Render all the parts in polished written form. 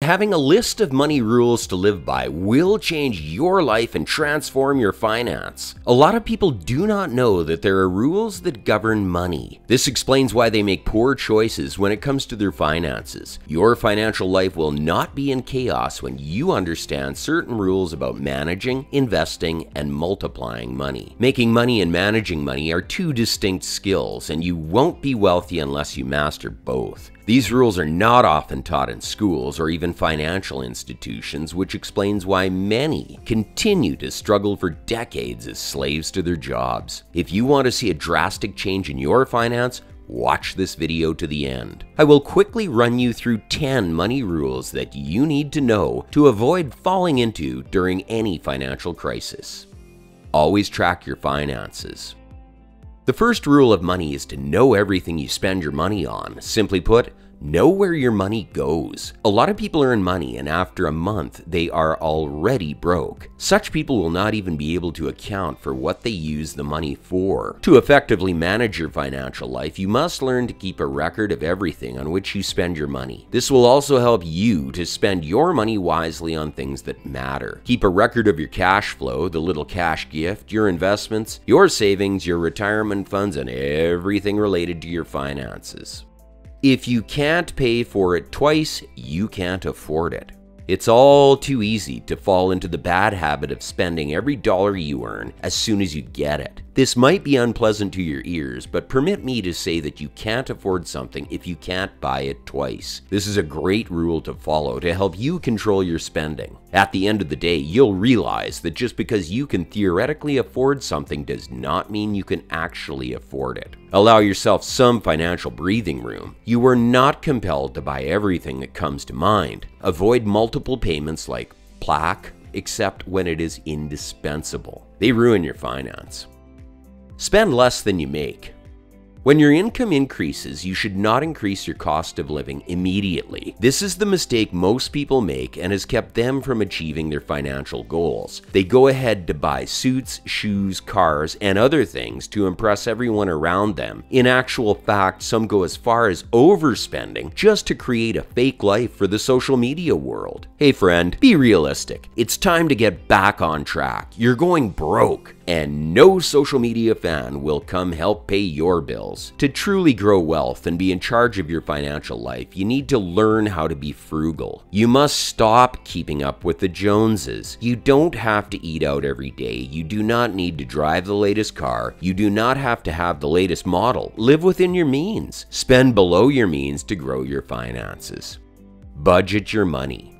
Having a list of money rules to live by will change your life and transform your finance. A lot of people do not know that there are rules that govern money. This explains why they make poor choices when it comes to their finances. Your financial life will not be in chaos when you understand certain rules about managing, investing, and multiplying money. Making money and managing money are two distinct skills, and you won't be wealthy unless you master both. These rules are not often taught in schools or even financial institutions, which explains why many continue to struggle for decades as slaves to their jobs. If you want to see a drastic change in your finance, watch this video to the end. I will quickly run you through 10 money rules that you need to know to avoid falling into during any financial crisis. Always track your finances. The first rule of money is to know everything you spend your money on. Simply put, know where your money goes. A lot of people earn money and after a month, they are already broke. Such people will not even be able to account for what they use the money for. To effectively manage your financial life, you must learn to keep a record of everything on which you spend your money. This will also help you to spend your money wisely on things that matter. Keep a record of your cash flow, the little cash gift, your investments, your savings, your retirement funds, and everything related to your finances. If you can't pay for it twice, you can't afford it. It's all too easy to fall into the bad habit of spending every dollar you earn as soon as you get it. This might be unpleasant to your ears, but permit me to say that you can't afford something if you can't buy it twice. This is a great rule to follow to help you control your spending. At the end of the day, you'll realize that just because you can theoretically afford something does not mean you can actually afford it. Allow yourself some financial breathing room. You are not compelled to buy everything that comes to mind. Avoid multiple payments like plaque, except when it is indispensable. They ruin your finance. Spend less than you make. When your income increases, you should not increase your cost of living immediately. This is the mistake most people make and has kept them from achieving their financial goals. They go ahead to buy suits, shoes, cars, and other things to impress everyone around them. In actual fact, some go as far as overspending just to create a fake life for the social media world. Hey friend, be realistic. It's time to get back on track. You're going broke, and no social media fan will come help pay your bills. To truly grow wealth and be in charge of your financial life, you need to learn how to be frugal. You must stop keeping up with the Joneses. You don't have to eat out every day. You do not need to drive the latest car. You do not have to have the latest model. Live within your means. Spend below your means to grow your finances. Budget your money.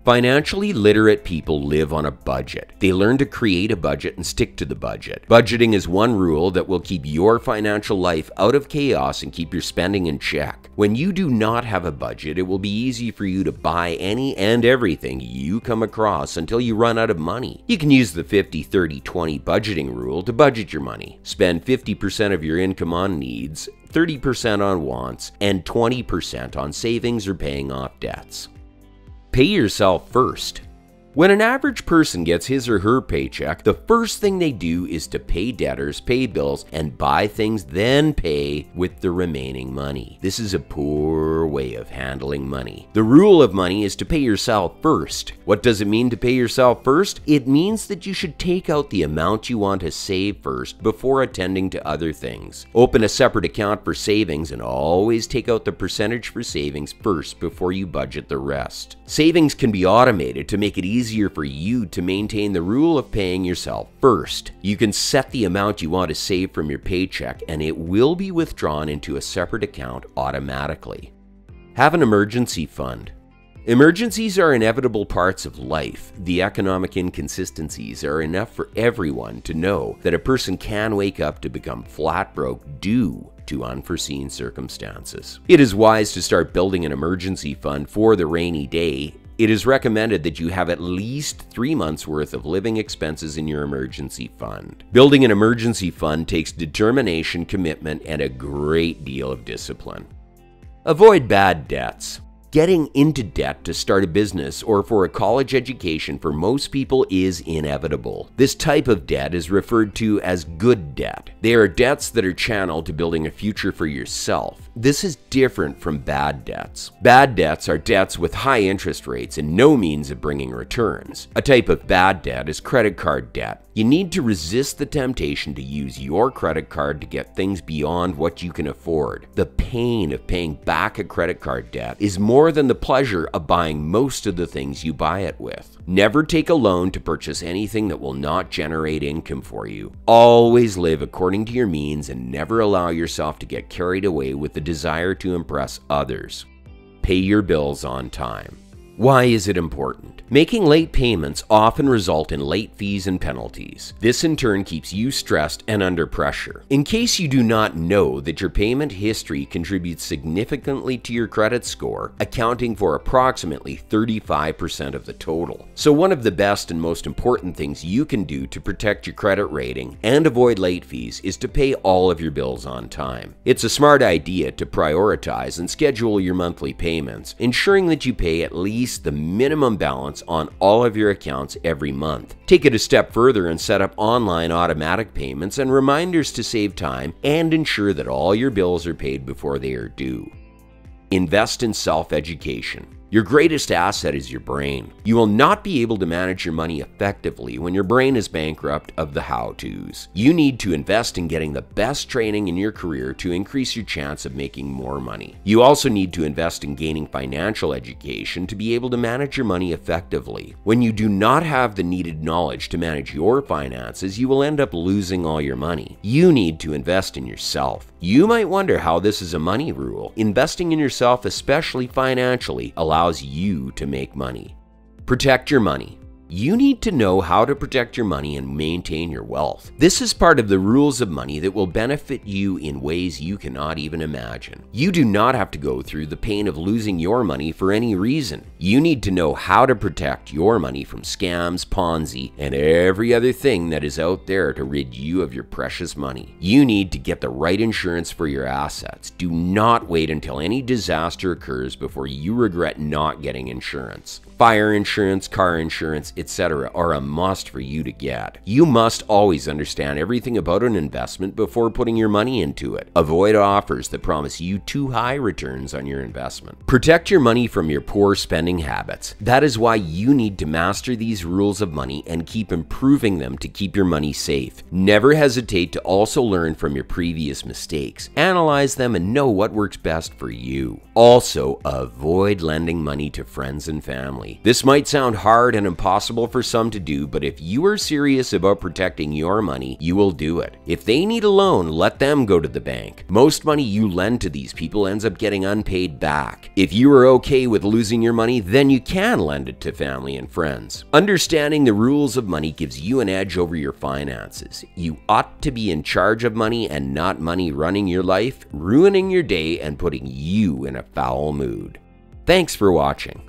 Financially literate people live on a budget. They learn to create a budget and stick to the budget. Budgeting is one rule that will keep your financial life out of chaos and keep your spending in check. When you do not have a budget, it will be easy for you to buy any and everything you come across until you run out of money. You can use the 50-30-20 budgeting rule to budget your money. Spend 50% of your income on needs, 30% on wants, and 20% on savings or paying off debts. Pay yourself first. When an average person gets his or her paycheck, the first thing they do is to pay debtors, pay bills, and buy things, then pay with the remaining money. This is a poor way of handling money. The rule of money is to pay yourself first. What does it mean to pay yourself first? It means that you should take out the amount you want to save first before attending to other things. Open a separate account for savings and always take out the percentage for savings first before you budget the rest. Savings can be automated to make it easier for you to maintain the rule of paying yourself first. You can set the amount you want to save from your paycheck and it will be withdrawn into a separate account automatically. Have an emergency fund. Emergencies are inevitable parts of life. The economic inconsistencies are enough for everyone to know that a person can wake up to become flat broke due to unforeseen circumstances. It is wise to start building an emergency fund for the rainy day. It is recommended that you have at least 3 months worth of living expenses in your emergency fund. Building an emergency fund takes determination, commitment, and a great deal of discipline. Avoid bad debts. Getting into debt to start a business or for a college education for most people is inevitable. This type of debt is referred to as good debt. They are debts that are channeled to building a future for yourself. This is different from bad debts. Bad debts are debts with high interest rates and no means of bringing returns. A type of bad debt is credit card debt. You need to resist the temptation to use your credit card to get things beyond what you can afford. The pain of paying back a credit card debt is more than the pleasure of buying most of the things you buy it with. Never take a loan to purchase anything that will not generate income for you. Always live according to your means and never allow yourself to get carried away with the desire to impress others. Pay your bills on time. Why is it important? Making late payments often result in late fees and penalties. This in turn keeps you stressed and under pressure. In case you do not know that your payment history contributes significantly to your credit score, accounting for approximately 35% of the total. So one of the best and most important things you can do to protect your credit rating and avoid late fees is to pay all of your bills on time. It's a smart idea to prioritize and schedule your monthly payments, ensuring that you pay at least the minimum balance on all of your accounts every month. Take it a step further and set up online automatic payments and reminders to save time and ensure that all your bills are paid before they are due. Invest in self-education. Your greatest asset is your brain. You will not be able to manage your money effectively when your brain is bankrupt of the how-tos. You need to invest in getting the best training in your career to increase your chance of making more money. You also need to invest in gaining financial education to be able to manage your money effectively. When you do not have the needed knowledge to manage your finances, you will end up losing all your money. You need to invest in yourself. You might wonder how this is a money rule. Investing in yourself, especially financially, allows you to make money. Protect your money. You need to know how to protect your money and maintain your wealth. This is part of the rules of money that will benefit you in ways you cannot even imagine. You do not have to go through the pain of losing your money for any reason. You need to know how to protect your money from scams, Ponzi, and every other thing that is out there to rid you of your precious money. You need to get the right insurance for your assets. Do not wait until any disaster occurs before you regret not getting insurance. Fire insurance, car insurance, etc. are a must for you to get. You must always understand everything about an investment before putting your money into it. Avoid offers that promise you too high returns on your investment. Protect your money from your poor spending habits. That is why you need to master these rules of money and keep improving them to keep your money safe. Never hesitate to also learn from your previous mistakes. Analyze them and know what works best for you. Also, avoid lending money to friends and family. This might sound hard and impossible for some to do, but if you are serious about protecting your money, you will do it. If they need a loan, let them go to the bank. Most money you lend to these people ends up getting unpaid back. If you are okay with losing your money, then you can lend it to family and friends. Understanding the rules of money gives you an edge over your finances. You ought to be in charge of money and not money running your life, ruining your day, and putting you in a foul mood. Thanks for watching.